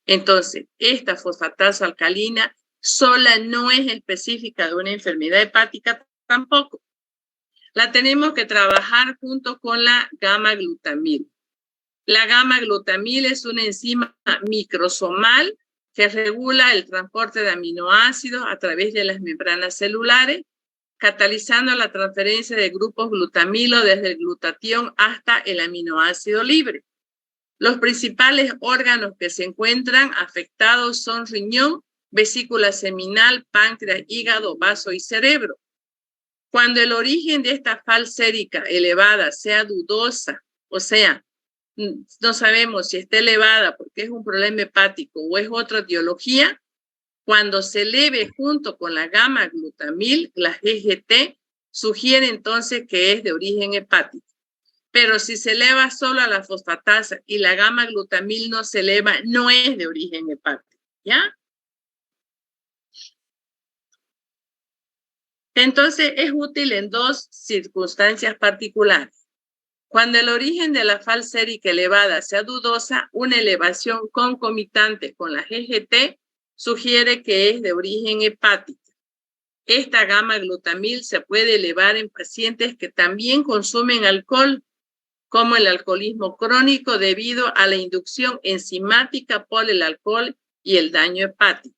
Entonces, esta fosfatasa alcalina sola no es específica de una enfermedad hepática tampoco. La tenemos que trabajar junto con la gamma-glutamil. La gamma-glutamil es una enzima microsomal que regula el transporte de aminoácidos a través de las membranas celulares, catalizando la transferencia de grupos glutamilo desde el glutatión hasta el aminoácido libre. Los principales órganos que se encuentran afectados son riñón, vesícula seminal, páncreas, hígado, vaso y cerebro. Cuando el origen de esta FAL sérica elevada sea dudosa, o sea, no sabemos si está elevada porque es un problema hepático o es otra etiología, cuando se eleve junto con la gamma-glutamil, la GGT, sugiere entonces que es de origen hepático. Pero si se eleva solo a la fosfatasa y la gamma-glutamil no se eleva, no es de origen hepático, ¿ya? Entonces, es útil en dos circunstancias particulares. Cuando el origen de la FAL sérica elevada sea dudosa, una elevación concomitante con la GGT sugiere que es de origen hepático. Esta gamma-glutamil se puede elevar en pacientes que también consumen alcohol, como el alcoholismo crónico debido a la inducción enzimática por el alcohol y el daño hepático.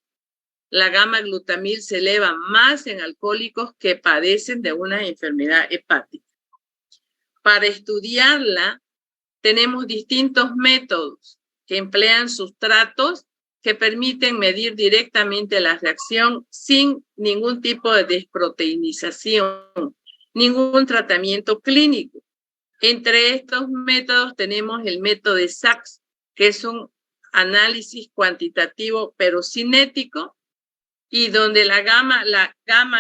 La gamma-glutamil se eleva más en alcohólicos que padecen de una enfermedad hepática. Para estudiarla, tenemos distintos métodos que emplean sustratos que permiten medir directamente la reacción sin ningún tipo de desproteinización, ningún tratamiento clínico. Entre estos métodos tenemos el método de Sachs, que es un análisis cuantitativo pero cinético, y donde la gamma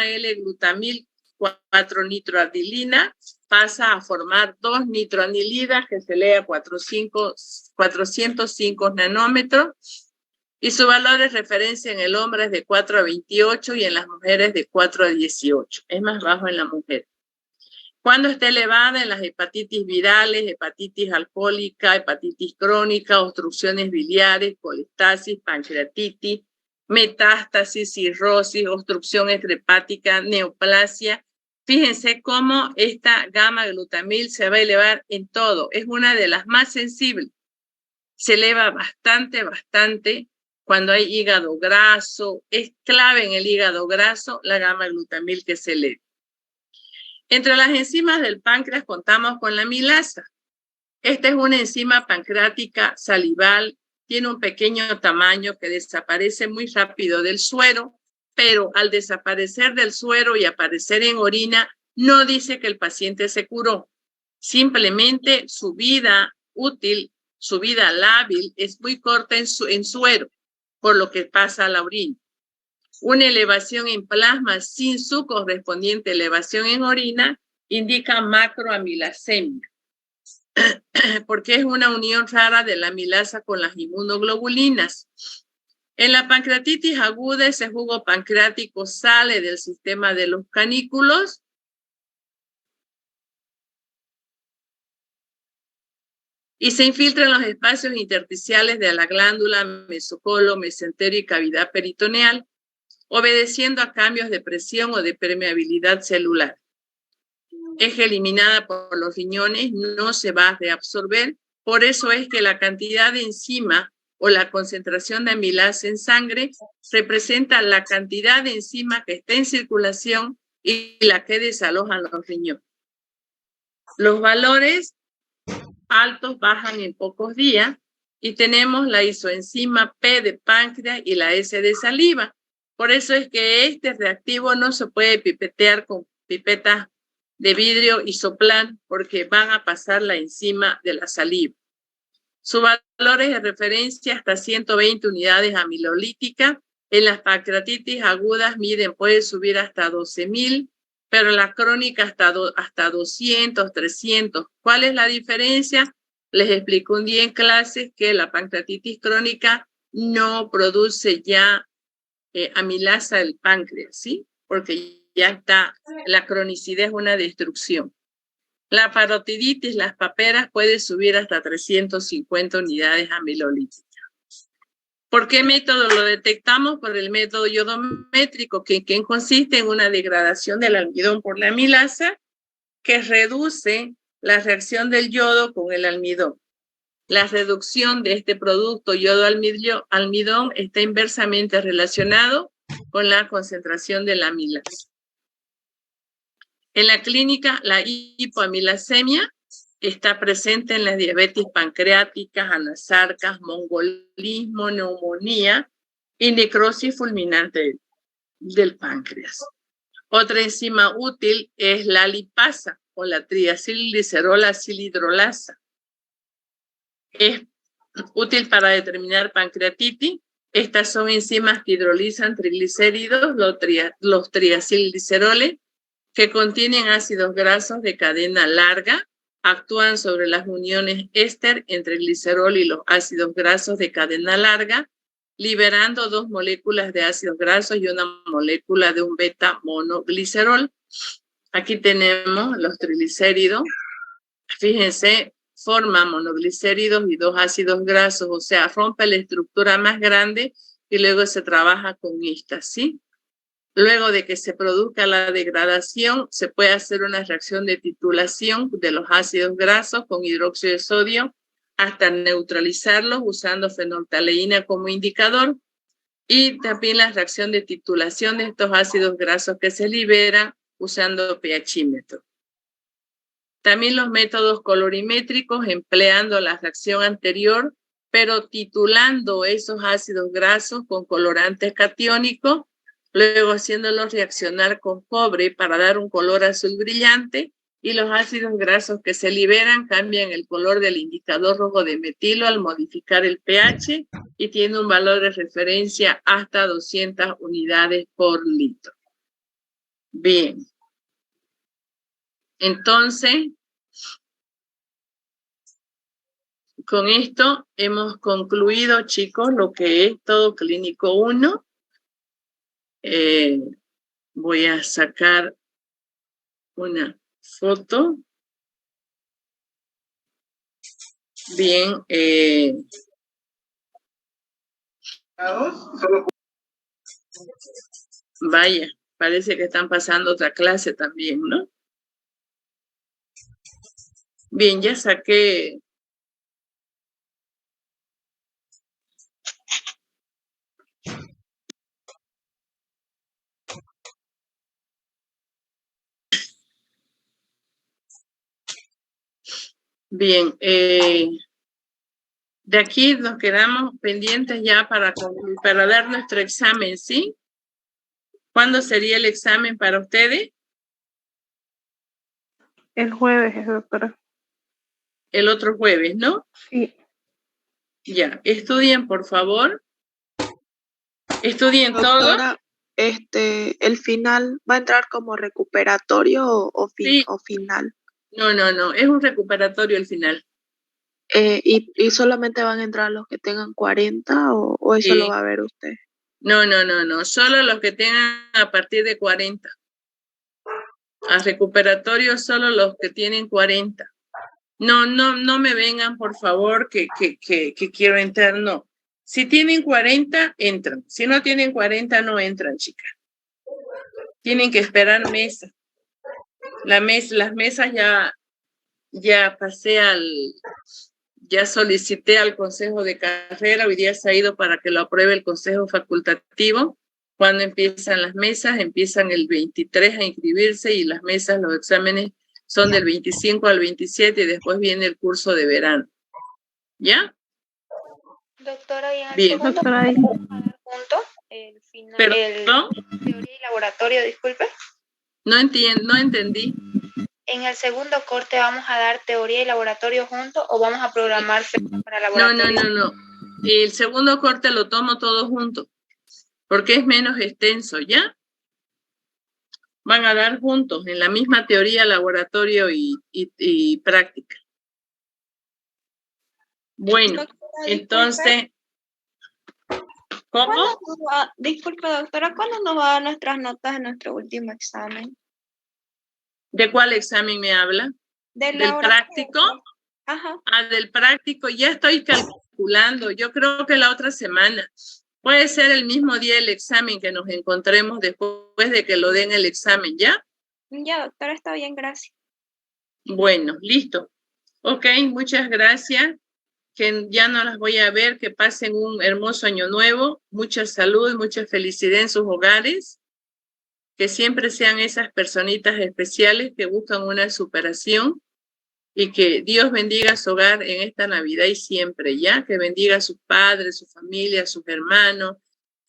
L-glutamil 4-nitroanilina pasa a formar 2-nitroanilidas que se lee a 405 nanómetros y su valor de referencia en el hombre es de 4 a 28 y en las mujeres de 4 a 18. Es más bajo en la mujer. Cuando está elevada en las hepatitis virales, hepatitis alcohólica, hepatitis crónica, obstrucciones biliares, colestasis, pancreatitis, metástasis, cirrosis, obstrucción extrahepática, neoplasia. Fíjense cómo esta gamma-glutamil se va a elevar en todo. Es una de las más sensibles. Se eleva bastante cuando hay hígado graso. Es clave en el hígado graso la gamma-glutamil que se eleva. Entre las enzimas del páncreas contamos con la amilasa. Esta es una enzima pancreática salival, tiene un pequeño tamaño que desaparece muy rápido del suero, pero al desaparecer del suero y aparecer en orina, no dice que el paciente se curó. Simplemente su vida útil, su vida lábil es muy corta en suero, por lo que pasa a la orina. Una elevación en plasma sin su correspondiente elevación en orina indica macroamilasemia, porque es una unión rara de la amilasa con las inmunoglobulinas. En la pancreatitis aguda, ese jugo pancreático sale del sistema de los canículos y se infiltra en los espacios intersticiales de la glándula, mesocolo, mesentero y cavidad peritoneal, obedeciendo a cambios de presión o de permeabilidad celular. Es eliminada por los riñones, no se va a reabsorber, por eso es que la cantidad de enzima o la concentración de amilasa en sangre representa la cantidad de enzima que está en circulación y la que desalojan los riñones. Los valores altos bajan en pocos días y tenemos la isoenzima P de páncreas y la S de saliva. Por eso es que este reactivo no se puede pipetear con pipetas de vidrio y soplar porque van a pasar la enzima de la saliva. Sus valores de referencia hasta 120 unidades amilolíticas. En las pancreatitis agudas puede subir hasta 12.000, pero en la crónica hasta 200, 300. ¿Cuál es la diferencia? Les explico un día en clase que la pancreatitis crónica no produce ya amilasa del páncreas, ¿sí? Porque ya está, la cronicidad es una destrucción. La parotiditis, las paperas, puede subir hasta 350 unidades amilolíticas. ¿Por qué método lo detectamos? Por el método iodométrico, que consiste en una degradación del almidón por la amilasa, que reduce la reacción del yodo con el almidón. La reducción de este producto yodo-almidón está inversamente relacionado con la concentración de la amilasa. En la clínica, la hipoamilasemia está presente en las diabetes pancreáticas, anasarcas, mongolismo, neumonía y necrosis fulminante del páncreas. Otra enzima útil es la lipasa o la triacilglicerola cilhidrolasa. Es útil para determinar pancreatitis. Estas son enzimas que hidrolizan triglicéridos, los triacilgliceroles, que contienen ácidos grasos de cadena larga, actúan sobre las uniones éster entre glicerol y los ácidos grasos de cadena larga, liberando 2 moléculas de ácidos grasos y una molécula de un beta monoglicerol. Aquí tenemos los triglicéridos. Fíjense, forma monoglicéridos y 2 ácidos grasos, o sea, rompe la estructura más grande y luego se trabaja con esta, ¿sí? Luego de que se produzca la degradación, se puede hacer una reacción de titulación de los ácidos grasos con hidróxido de sodio hasta neutralizarlos usando fenolftaleína como indicador, y también la reacción de titulación de estos ácidos grasos que se liberan usando pHímetro. También los métodos colorimétricos empleando la reacción anterior, pero titulando esos ácidos grasos con colorantes catiónicos, luego haciéndolos reaccionar con cobre para dar un color azul brillante, y los ácidos grasos que se liberan cambian el color del indicador rojo de metilo al modificar el pH y tiene un valor de referencia hasta 200 unidades por litro. Bien. Entonces, con esto hemos concluido, chicos, lo que es todo clínico 1. Voy a sacar una foto. Bien. Vaya, parece que están pasando otra clase también, ¿no? Bien, ya saqué. Bien, de aquí nos quedamos pendientes ya para dar nuestro examen, ¿sí? ¿Cuándo sería el examen para ustedes? El jueves, doctora. El otro jueves, ¿no? Sí. Ya, estudien, por favor. Estudien todo. El final va a entrar como recuperatorio o final. No, es un recuperatorio el final. ¿Y solamente van a entrar los que tengan 40 o eso lo va a ver usted? No, solo los que tengan a partir de 40. A recuperatorio solo los que tienen 40. No me vengan, por favor, que quiero entrar, no. Si tienen 40, entran. Si no tienen 40, no entran, chicas. Tienen que esperar mesa. Las mesas ya pasé ya solicité al consejo de carrera, hoy día se ha ido para que lo apruebe el consejo facultativo, ¿Cuándo empiezan las mesas? Empiezan el 23 a inscribirse y las mesas, los exámenes son del 25 al 27 y después viene el curso de verano. ¿Ya? Doctora, y en el Bien. segundo Doctora, ahí. punto, el final, ¿Perdón? teoría y laboratorio, disculpe. No entendí. En el segundo corte vamos a dar teoría y laboratorio juntos o vamos a programar para No. laboratorio. El segundo corte lo tomo todo junto, porque es menos extenso, ¿ya? Van a dar juntos, en la misma teoría, laboratorio y práctica. Bueno, Doctora, entonces, ¿cómo? Disculpe, doctora, ¿cuándo nos va a dar nuestras notas en nuestro último examen? ¿De cuál examen me habla? ¿Del práctico? Ajá. Del práctico, ya estoy calculando. Yo creo que la otra semana. Puede ser el mismo día del examen que nos encontremos después de que lo den el examen, ¿ya? Ya, doctora, está bien, gracias. Bueno, listo. Ok, muchas gracias. Que ya no las voy a ver. Que pasen un hermoso año nuevo. Mucha salud, mucha felicidad en sus hogares. Que siempre sean esas personitas especiales que buscan una superación y que Dios bendiga su hogar en esta Navidad y siempre, ¿ya? Que bendiga a sus padres, su familia, a sus hermanos,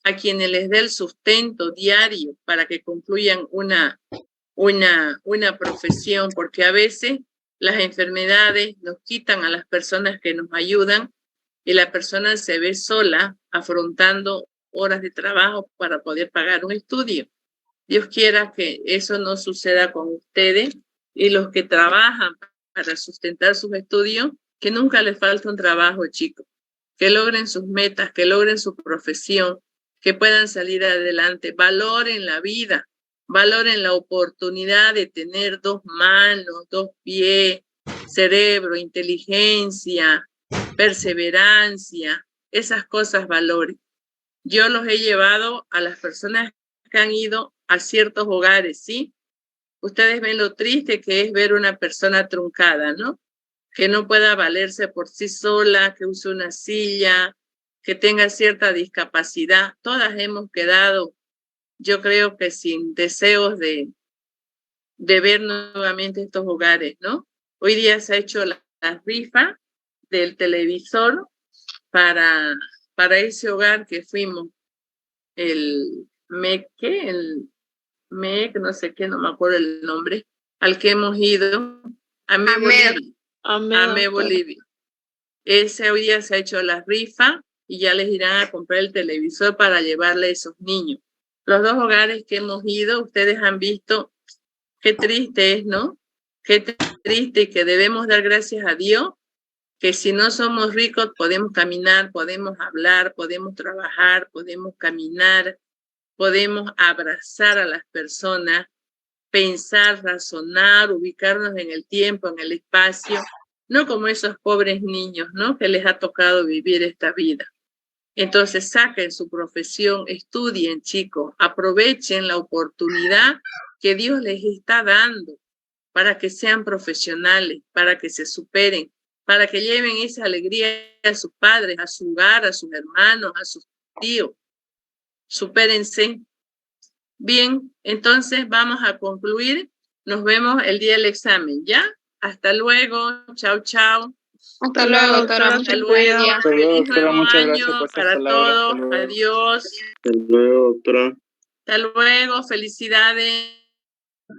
a quienes les dé el sustento diario para que concluyan una profesión, porque a veces las enfermedades nos quitan a las personas que nos ayudan y la persona se ve sola afrontando horas de trabajo para poder pagar un estudio. Dios quiera que eso no suceda con ustedes y los que trabajan para sustentar sus estudios, que nunca les falte un trabajo, chicos, que logren sus metas, que logren su profesión, que puedan salir adelante, valoren la vida, valoren la oportunidad de tener 2 manos, 2 pies, cerebro, inteligencia, perseverancia, esas cosas valoren. Yo los he llevado a las personas que han ido a ciertos hogares, ¿sí? Ustedes ven lo triste que es ver una persona truncada, ¿no? Que no pueda valerse por sí sola, que use una silla, que tenga cierta discapacidad. Todas hemos quedado, yo creo que sin deseos de ver nuevamente estos hogares, ¿no? Hoy día se ha hecho la rifa del televisor para ese hogar que fuimos, el MEC, no sé qué, no me acuerdo el nombre, al que hemos ido, AME Bolivia. Ese hoy día se ha hecho la rifa y ya les irán a comprar el televisor para llevarle a esos niños. Los 2 hogares que hemos ido, ustedes han visto qué triste es, ¿no? Qué triste, y que debemos dar gracias a Dios, que si no somos ricos podemos caminar, podemos hablar, podemos trabajar, podemos caminar, podemos abrazar a las personas, pensar, razonar, ubicarnos en el tiempo, en el espacio, no como esos pobres niños, ¿no? Que les ha tocado vivir esta vida. Entonces saquen su profesión, estudien, chicos, aprovechen la oportunidad que Dios les está dando para que sean profesionales, para que se superen, para que lleven esa alegría a sus padres, a su hogar, a sus hermanos, a sus tíos. Supérense. Bien, entonces vamos a concluir. Nos vemos el día del examen, ¿ya? Hasta luego. Chao, chao. Hasta luego, doctora. Hasta luego. Feliz nuevo muchas año gracias por sus para palabras. todos. Adiós. Hasta luego, doctora. Hasta luego. Felicidades.